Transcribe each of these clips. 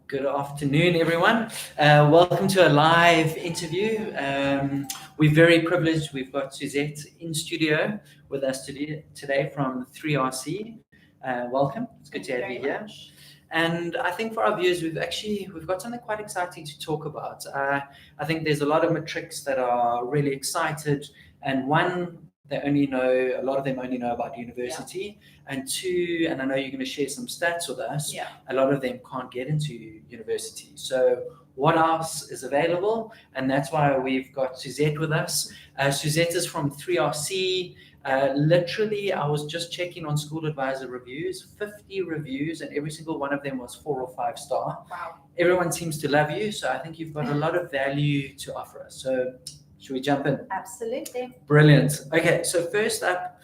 Good afternoon, everyone. Welcome to a live interview. We're very privileged. We've got Suzette in studio with us today from 3RC. Welcome. It's good to have you here. And I think for our viewers, we've got something quite exciting to talk about. I think there's a lot of matrics that are really excited, and one, a lot of them only know about university, and two, and I know you're going to share some stats with us. A lot of them can't get into university. So what else is available? And that's why we've got Suzette with us. Suzette is from 3RC. Literally, I was just checking on SchoolAdvisor reviews, 50 reviews, and every single one of them was 4 or 5 star. Wow. Everyone seems to love you, so I think you've got a lot of value to offer us. So should we jump in? Absolutely. Brilliant. Okay, so first up,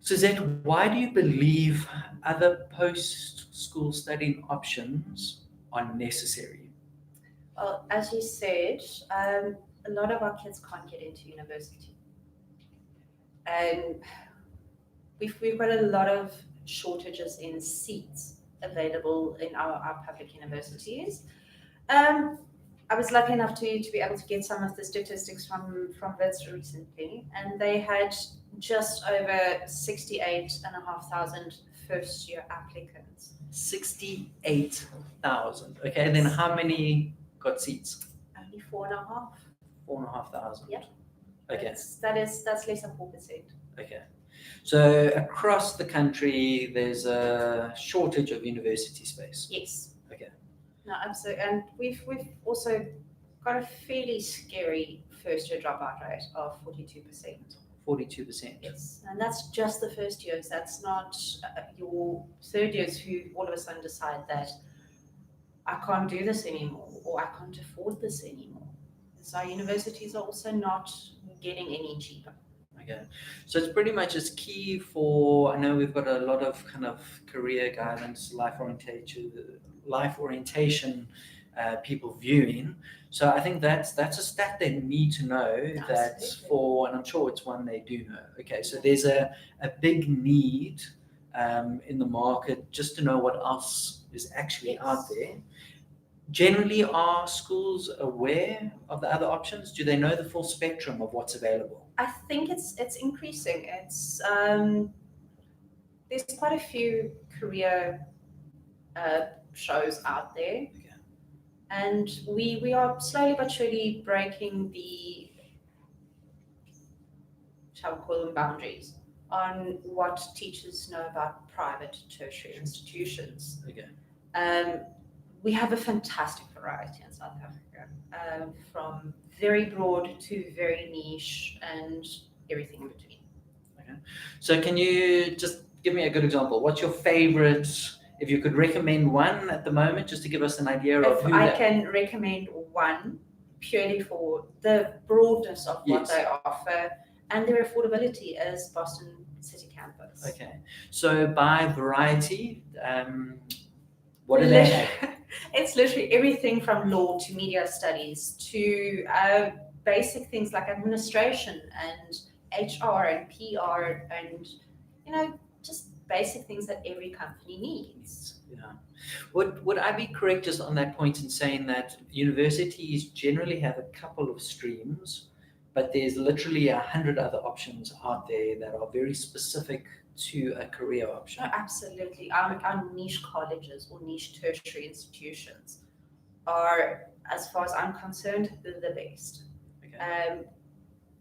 Suzette, why do you believe other post-school studying options are necessary? Well, as you said, a lot of our kids can't get into university. And we've got a lot of shortages in seats available in our public universities. I was lucky enough to be able to get some of the statistics from Wits recently, and they had just over 68,500 first-year applicants. 68,000. Okay, and then how many got seats? Only 4,500. 4,500. Yep. Okay. That's less than 4%. Okay. So across the country, there's a shortage of university space. Yes. Okay. No, absolutely. And we've also got a fairly scary first-year dropout rate of 42%. 42%. Yes, and that's just the first years. That's not your third years who all of a sudden decide that I can't do this anymore or I can't afford this anymore. So universities are also not getting any cheaper. Okay, so it's pretty much as key for, I know we've got a lot of kind of career guidance, life orientation people viewing. So I think that's a stat they need to know. Absolutely. That's for, and I'm sure it's one they do know. Okay, so there's a big need in the market just to know what else is actually out there. Generally, are schools aware of the other options? Do they know the full spectrum of what's available? I think it's increasing. It's there's quite a few career shows out there. Okay. And we are slowly but surely breaking the, shall we call them, boundaries on what teachers know about private tertiary institutions. Okay. We have a fantastic variety in South Africa, from very broad to very niche and everything in between. Okay. So can you just give me a good example? What's your favorite? If you could recommend one at the moment, just to give us an idea of who I can recommend one purely for the broadness of what they offer and their affordability is Boston City Campus. Okay. So by variety, what do they have? It's literally everything from law to media studies to basic things like administration and HR and PR and, just basic things that every company needs. Yeah. Would I be correct just on that point in saying that universities generally have a couple of streams, but there's literally 100 other options out there that are very specific to a career option? No, absolutely. Our niche colleges or niche tertiary institutions are, as far as I'm concerned, the best. Okay.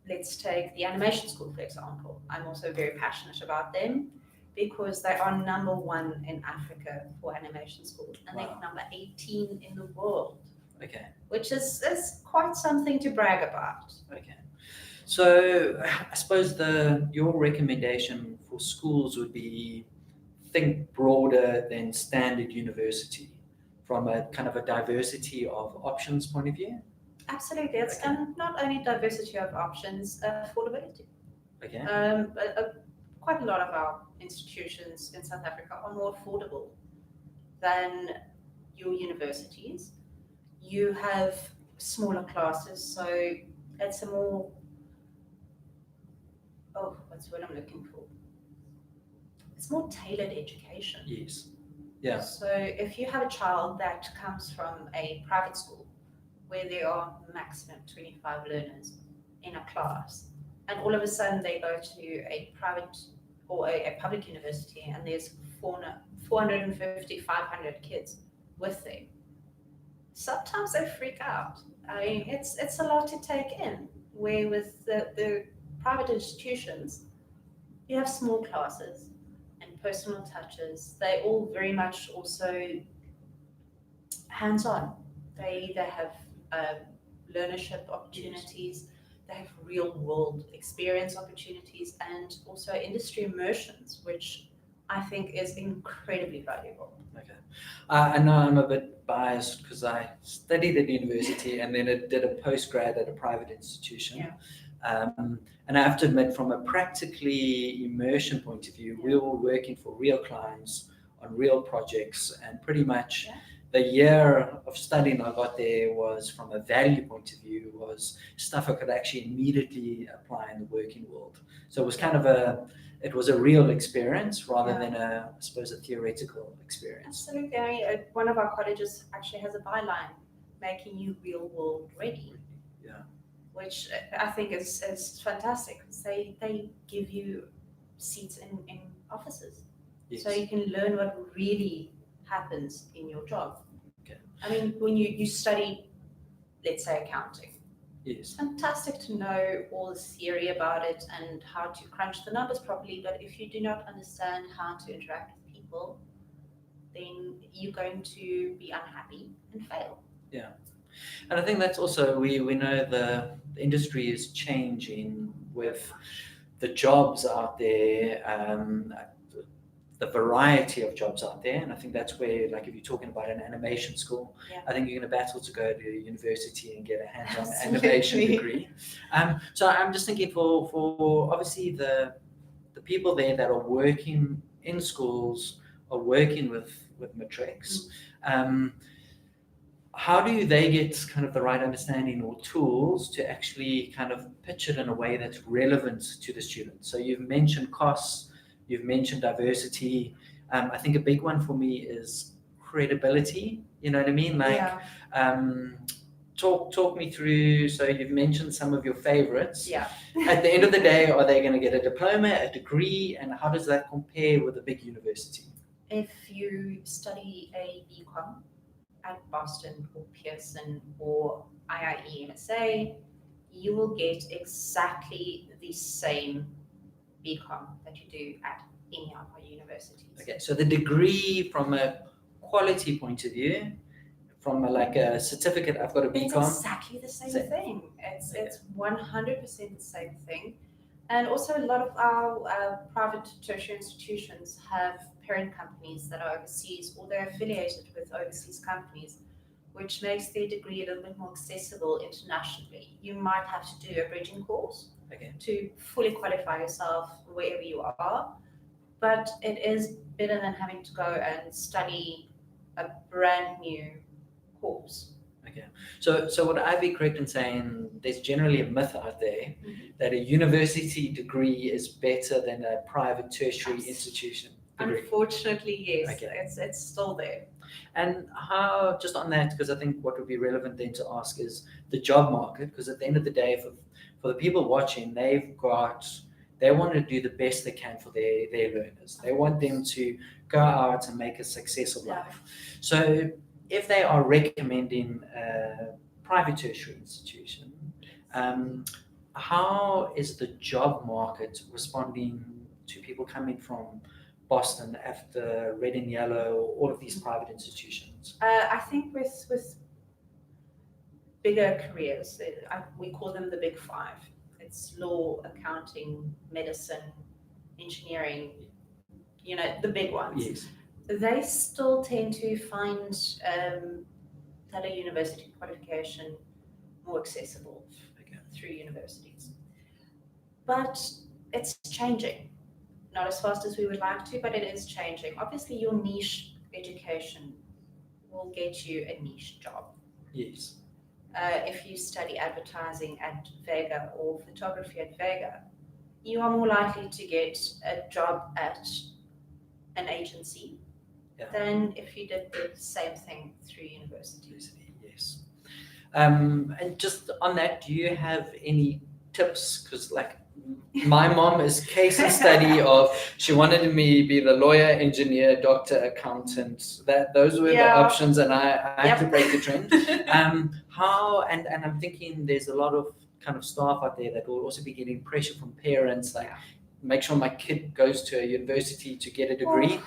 Let's take the animation school, for example. I'm also very passionate about them because they are number 1 in Africa for animation school, and they're number 18 in the world. Okay. Which is quite something to brag about. Okay. So I suppose your recommendation for schools would be think broader than standard university from a kind of a diversity of options point of view? Absolutely. It's not only diversity of options, affordability. Okay. Quite a lot of our institutions in South Africa are more affordable than your universities. You have smaller classes, so it's a more, what's what I'm looking for? It's more tailored education. Yes. Yeah. So if you have a child that comes from a private school where there are maximum 25 learners in a class, and all of a sudden they go to a private or a public university and there's 450, 500 kids with them, sometimes they freak out. I mean, it's a lot to take in. Where with the private institutions, you have small classes and personal touches. They all very much also hands-on. They have learnership opportunities. They have real-world experience opportunities and also industry immersions, which I think is incredibly valuable. Okay. I know I'm a bit biased because I studied at university and then did a postgrad at a private institution. Yeah. And I have to admit, from a practically immersion point of view, we were working for real clients on real projects, and pretty much the year of studying I got there was, from a value point of view, was stuff I could actually immediately apply in the working world. So it was kind of it was a real experience rather than I suppose, a theoretical experience. Absolutely. I mean, one of our colleges actually has a byline, making you real world ready. Yeah. Which I think is fantastic. They give you seats in offices. Yes. So you can learn what really happens in your job. Okay. I mean, when you study, let's say, accounting, Yes. it's fantastic to know all the theory about it and how to crunch the numbers properly, but if you do not understand how to interact with people, then you're going to be unhappy and fail. Yeah. And I think that's also, we know the industry is changing with the jobs out there, the variety of jobs out there. And I think that's where, like, if you're talking about an animation school, I think you're going to battle to go to university and get a hands-on animation degree. So I'm just thinking for obviously the people there that are working in schools or working with Matrics, how do they get kind of the right understanding or tools to actually kind of pitch it in a way that's relevant to the students? So you've mentioned costs, you've mentioned diversity. I think a big one for me is credibility. You know what I mean? Like, talk me through. So you've mentioned some of your favorites. Yeah. At the end of the day, are they going to get a diploma, a degree, and how does that compare with a big university? If you study a BCom at Boston or Pearson or IIE MSA, you will get exactly the same BCom that you do at any of our universities. Okay, so the degree from a quality point of view, from a certificate, I've got a BCom. It's exactly the same thing. It's 100% the same thing. And also a lot of our private tertiary institutions have parent companies that are overseas, or they're affiliated with overseas companies, which makes their degree a little bit more accessible internationally. You might have to do a bridging course to fully qualify yourself wherever you are, but it is better than having to go and study a brand new course. Okay, so would I be correct in saying there's generally a myth out there that a university degree is better than a private tertiary institution degree? Unfortunately, yes. Okay. It's still there. And how, just on that, because I think what would be relevant then to ask is the job market, because at the end of the day, for the people watching, they want to do the best they can for their learners. They want them to go out and make a success of life. So if they are recommending a private tertiary institution, how is the job market responding to people coming from Boston, after Red and Yellow, all of these private institutions? I think with bigger careers, we call them the big five. It's law, accounting, medicine, engineering, the big ones. Yes. They still tend to find that a university qualification more accessible through universities. But it's changing. Not as fast as we would like to, but it is changing. Obviously, your niche education will get you a niche job. Yes. If you study advertising at Vega or photography at Vega, you are more likely to get a job at an agency than if you did the same thing through university. Yes. And just on that, do you have any tips? Because like my mom is case study of she wanted me be the lawyer, engineer, doctor, accountant. Those were the options, and I had to break the trend. How and I'm thinking there's a lot of kind of staff out there that will also be getting pressure from parents, like make sure my kid goes to a university to get a degree.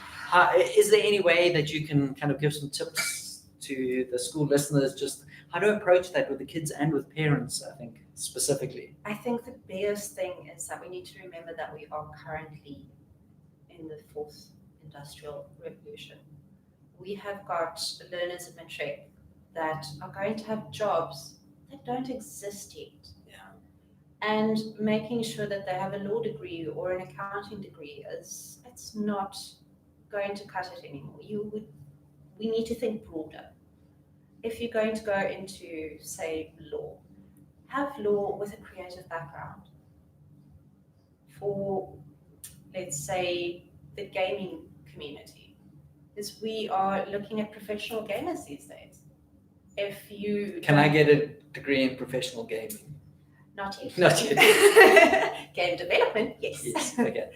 Is there any way that you can kind of give some tips to the school listeners, just how to approach that with the kids and with parents, I think, specifically? I think the biggest thing is that we need to remember that we are currently in the fourth industrial revolution. We have got learners at Matric that are going to have jobs that don't exist yet. And making sure that they have a law degree or an accounting degree it's not going to cut it anymore. We need to think broader. If you're going to go into, say, law, have law with a creative background. For, let's say, the gaming community, is we are looking at professional gamers these days. If you Can I get a degree in professional gaming? Not yet. Not yet. Game development, yes. Yes. Okay.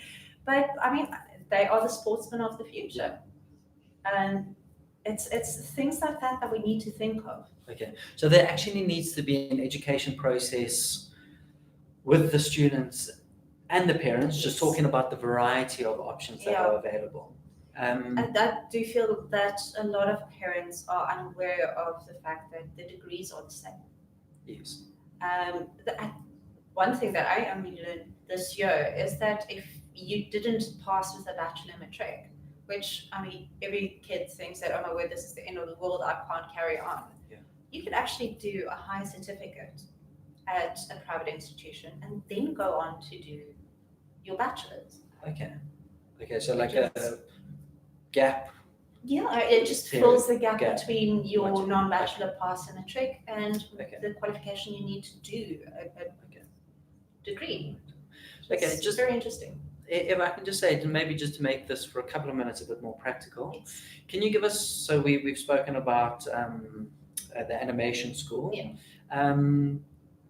But I mean, they are the sportsmen of the future, and it's things like that we need to think of. Okay. So there actually needs to be an education process with the students and the parents, just talking about the variety of options that are available. And I do feel that a lot of parents are unaware of the fact that the degrees are the same. Yes. One thing that I only learned this year is that if you didn't pass with a bachelor matric, which, I mean, every kid thinks that, oh my word, this is the end of the world, I can't carry on. You could actually do a high certificate at a private institution and then go on to do your bachelor's. Okay, so like a gap. Yeah, it just fills the gap between your non-bachelor pass and matric and the qualification you need to do a degree. Okay, it's just very interesting. If I can just say, maybe just to make this for a couple of minutes a bit more practical, can you give us, so we've spoken about the animation school.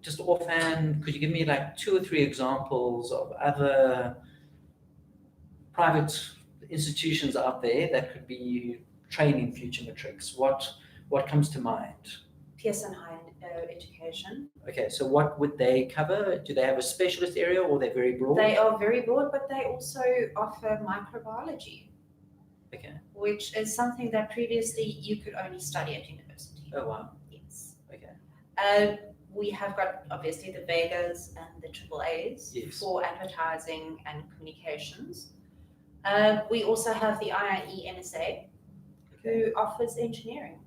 Just offhand, could you give me like 2 or 3 examples of other private institutions out there that could be training future matrics? What comes to mind? Pearson Higher Education. Okay, so what would they cover? Do they have a specialist area or they're very broad? They are very broad, but they also offer microbiology. Okay. Which is something that previously you could only study at university. Oh, wow. Yes. Okay. We have got obviously the Vegas and the AAAs for advertising and communications. We also have the IIE NSA, who offers engineering.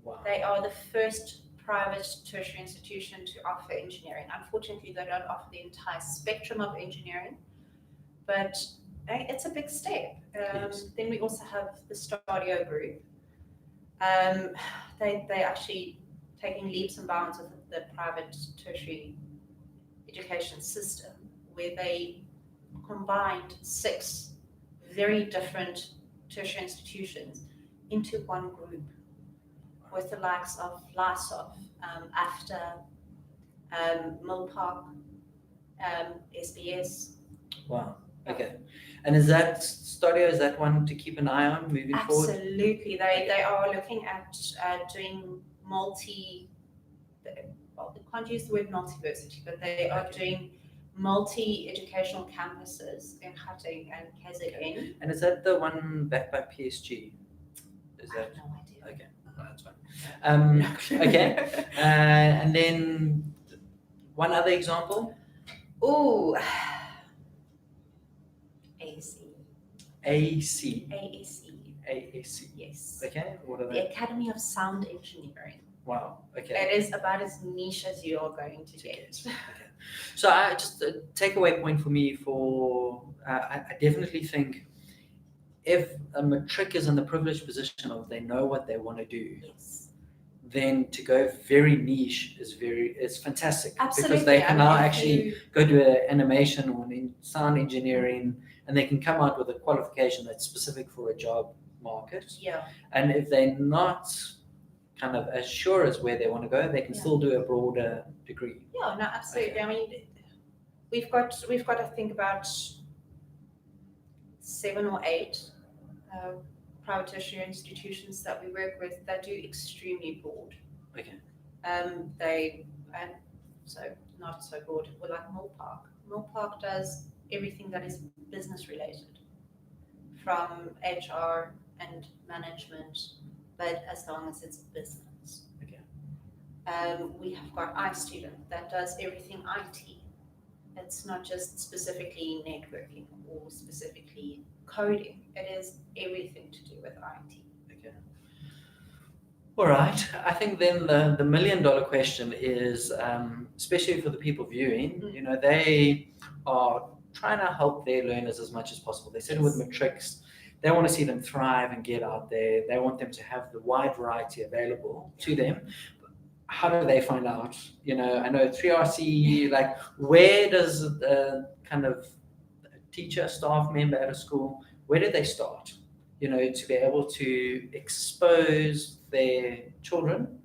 Wow. They are the first private tertiary institution to offer engineering. Unfortunately, they don't offer the entire spectrum of engineering, but it's a big step. Then we also have the Stadio group. They actually taking leaps and bounds with the private tertiary education system, where they combined 6 very different tertiary institutions into one group, with the likes of LISOF, AFTA, Millpark, SBS. Wow. Okay. And is that Stadio, is that one to keep an eye on moving forward? Absolutely. They are looking at doing well, they can't use the word multiversity, but they are doing multi-educational campuses in Gauteng and KZN. And is that the one backed by PSG? Is that? I have no idea. Okay, that's fine. Okay, and then one other example. Ooh, AAC. AAC. Yes. Okay, what are The they? Academy of Sound Engineering. Wow. Okay. It is about as niche as you are going to get. Okay. So I just a takeaway point for me I definitely think if a matric is in the privileged position of they know what they want to do, then to go very niche is fantastic. Absolutely. Because they can now actually go to an animation or sound engineering, and they can come out with a qualification that's specific for a job market. Yeah. And if they're not kind of as sure as where they want to go, they can Yeah. still do a broader degree. Yeah, no, absolutely. Okay. I mean, we've got I think about 7 or 8 private tertiary institutions that we work with that do extremely broad. Okay. And so not so broad. We're like Mill Park. Mill Park does everything that is business related, from HR and management, but as long as it's business. Okay. We have got iStudent that does everything IT. It's not just specifically networking or specifically coding. It is everything to do with IT. Okay. All right. I think then the million dollar question is, especially for the people viewing, Mm. you know, they are trying to help their learners as much as possible. They said with Matrics, they want to see them thrive and get out there. They want them to have the wide variety available to them. How do they find out? You know, I know 3RC, like, where does the kind of teacher, staff member at a school, where do they start? You know, to be able to expose their children,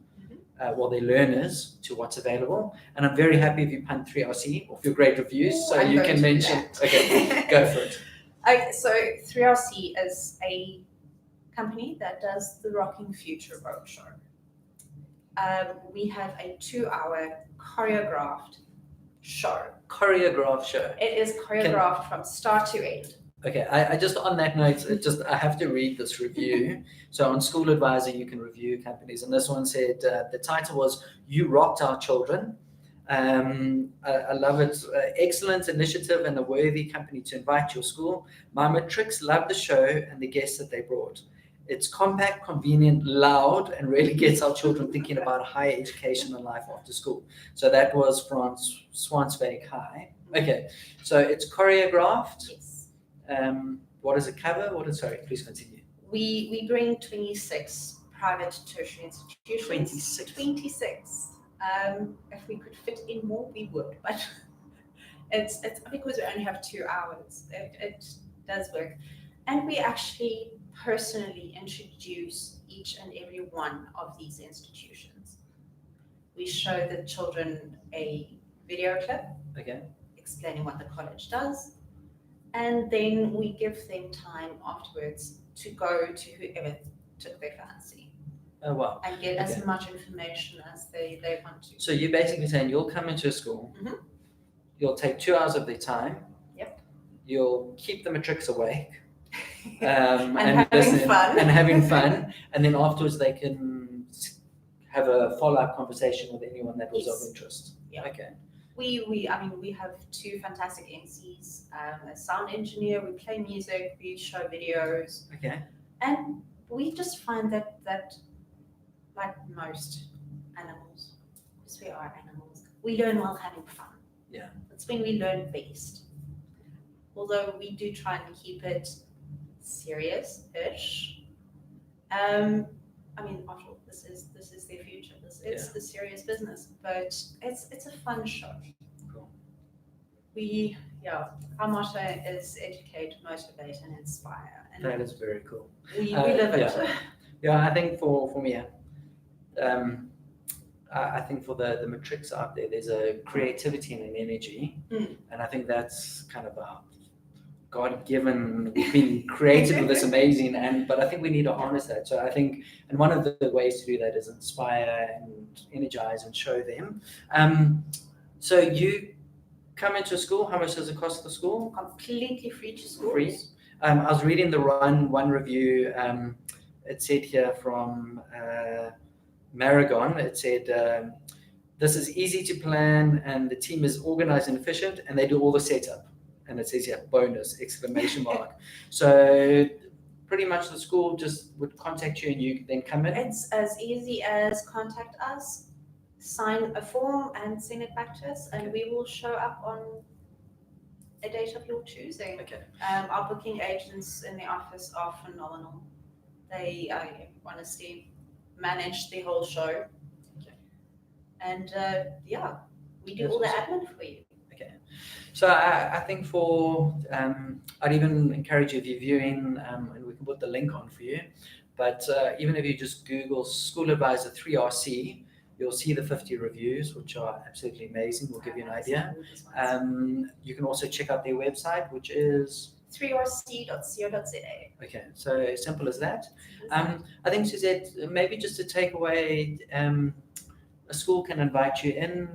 their learners, to what's available. And I'm very happy if you punt 3RC off your great reviews, so I'm you going can to do mention. that. Okay, go for it. So 3RC is a company that does the Rockingfuture Roadshow. We have a 2-hour choreographed show. Choreographed show. It is choreographed from start to end. Okay, I just on that note, I have to read this review. So on SchoolAdvisor, you can review companies, and this one said the title was "You Rocked Our Children." I love it. Excellent initiative and a worthy company to invite to your school. My Matrics loved the show and the guests that they brought. It's compact, convenient, loud, and really gets our children thinking about higher education and life after school. So that was from Swansbeek High. Okay, so it's choreographed. Yes. What is a cover? Sorry, please continue. We bring 26 private tertiary institutions. 26. If we could fit in more, we would, but it's because we only have 2 hours. It does work. And we actually personally introduce each and every one of these institutions. We show the children a video clip explaining what the college does, and then we give them time afterwards to go to whoever took their fancy. Oh, wow. And get as much information as they want to. So you're basically saying you'll come into a school, you'll take 2 hours of their time, you'll keep the Matrics awake, and having fun, and then afterwards they can have a follow-up conversation with anyone that was of interest. Yeah. Okay. We have 2 fantastic MCs, a sound engineer, we play music, we show videos. Okay. And we just find that like most animals, because we are animals, we learn while having fun. Yeah. That's when we learn best. Although we do try and keep it serious-ish. I mean, after all, this is their future. This is the serious business, but it's a fun show. Cool. Our motto is educate, motivate, and inspire. And that is very cool. We live it. Yeah, I think for me, I think for the Matrics out there, there's a creativity and an energy, and I think that's kind of God-given. We've been created with this amazing, but I think we need to harness that. So I think, and one of the ways to do that is inspire and energize and show them. So you come into a school. How much does it cost the school? Completely free to schools. Free. I was reading the one review. It said here from Maragon. It said this is easy to plan, and the team is organized and efficient, and they do all the setup. And it says here, bonus, exclamation mark. So pretty much the school just would contact you and you then come in? It's as easy as contact us, sign a form and send it back to us, and we will show up on a date of your choosing. Okay. Our booking agents in the office are phenomenal. They honestly manage the whole show. Okay. And we do all the admin for you. Okay. So I think I'd even encourage you if you're viewing, and we can put the link on for you, but even if you just Google SchoolAdvisor 3RC, you'll see the 50 reviews, which are absolutely amazing. We'll give you an idea. You can also check out their website, which is 3rc.co.za. Okay, so as simple as that. I think, Suzette, maybe just to take away, a school can invite you in.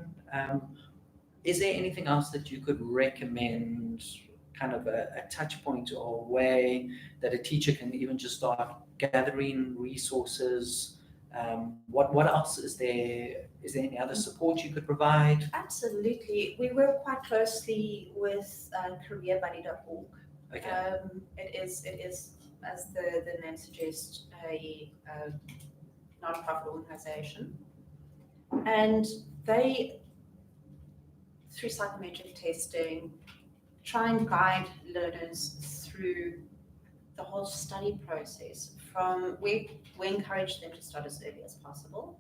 Is there anything else that you could recommend, kind of a touch point or way that a teacher can even just start gathering resources? What else is there? Is there any other support you could provide? Absolutely. We work quite closely with careerbuddy.org. Okay. It is, as the name suggests, a non-profit organization, and they, through psychometric testing, try and guide learners through the whole study process. We encourage them to start as early as possible.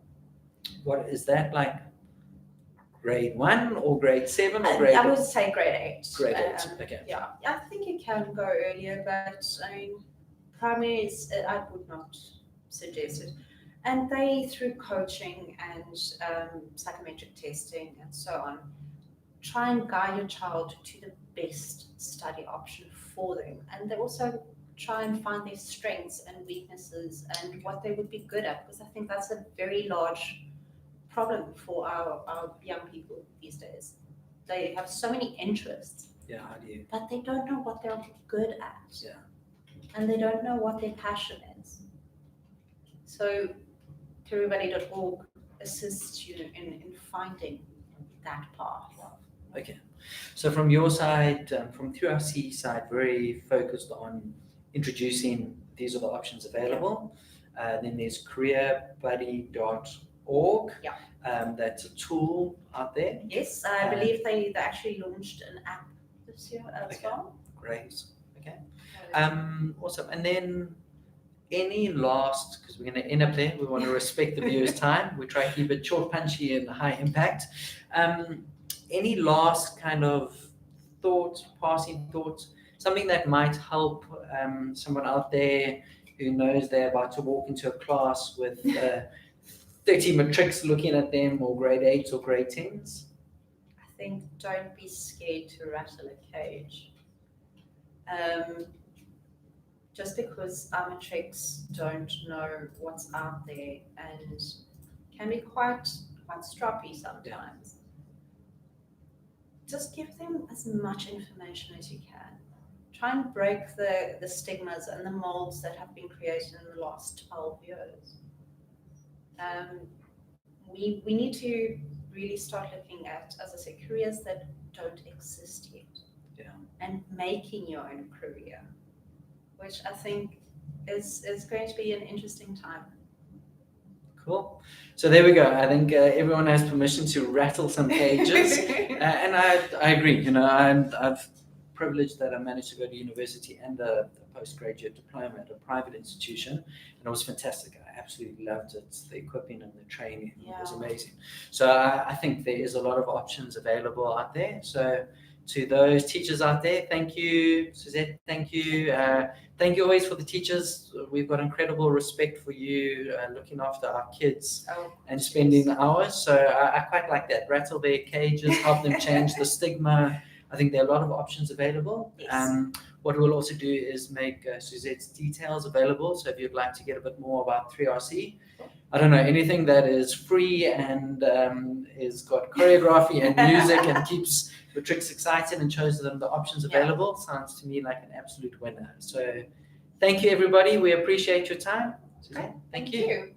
What is that, like? Grade 1 or grade 7 or grade? I would say grade 8. Grade 8. Okay. Yeah, I think you can go earlier, but I mean, primary is, I would not suggest it. And they, through coaching and psychometric testing and so on, try and guide your child to the best study option for them. And they also try and find their strengths and weaknesses and what they would be good at, because I think that's a very large problem for our young people these days. They have so many interests. Yeah, how do you? But they don't know what they're good at. Yeah. And they don't know what their passion is. So careerbuddy.org assists you in finding that path. Okay. So from your side, from 3RC side, very focused on introducing these are the options available. Then there's careerbuddy.org. Yeah. That's a tool out there. Yes, I believe they actually launched an app this year as well. Great. Okay. Awesome. And then any last, because we're going to end up there, we want to respect the viewer's time. We try to keep it short, punchy, and high impact. Any last kind of thoughts, passing thoughts, something that might help someone out there who knows they're about to walk into a class with 30 matrics looking at them, or grade 8s or grade 10s? I think don't be scared to rattle a cage. Just because our matrics don't know what's out there and can be quite stroppy sometimes. Just give them as much information as you can. Try and break the stigmas and the molds that have been created in the last 12 years. We need to really start looking at, as I said, careers that don't exist yet. Yeah. And making your own career, which I think is going to be an interesting time. Cool. So there we go. I think everyone has permission to rattle some cages. And I agree. You know, I've privileged that I managed to go to university and a postgraduate diploma at a private institution, and it was fantastic. I absolutely loved it. The equipping and the training was amazing. So I think there is a lot of options available out there. So to those teachers out there, thank you, Suzette. Thank you. Thank you always for the teachers. We've got incredible respect for you looking after our kids and spending hours. So I quite like that. Rattle their cages, help them change the stigma. I think there are a lot of options available. Yes. What we'll also do is make Suzette's details available. So if you'd like to get a bit more about 3RC, I don't know, anything that is free and is got choreography and music and keeps the tricks excited and shows them the options available, sounds to me like an absolute winner. So thank you, everybody. We appreciate your time. Suzette, thank you.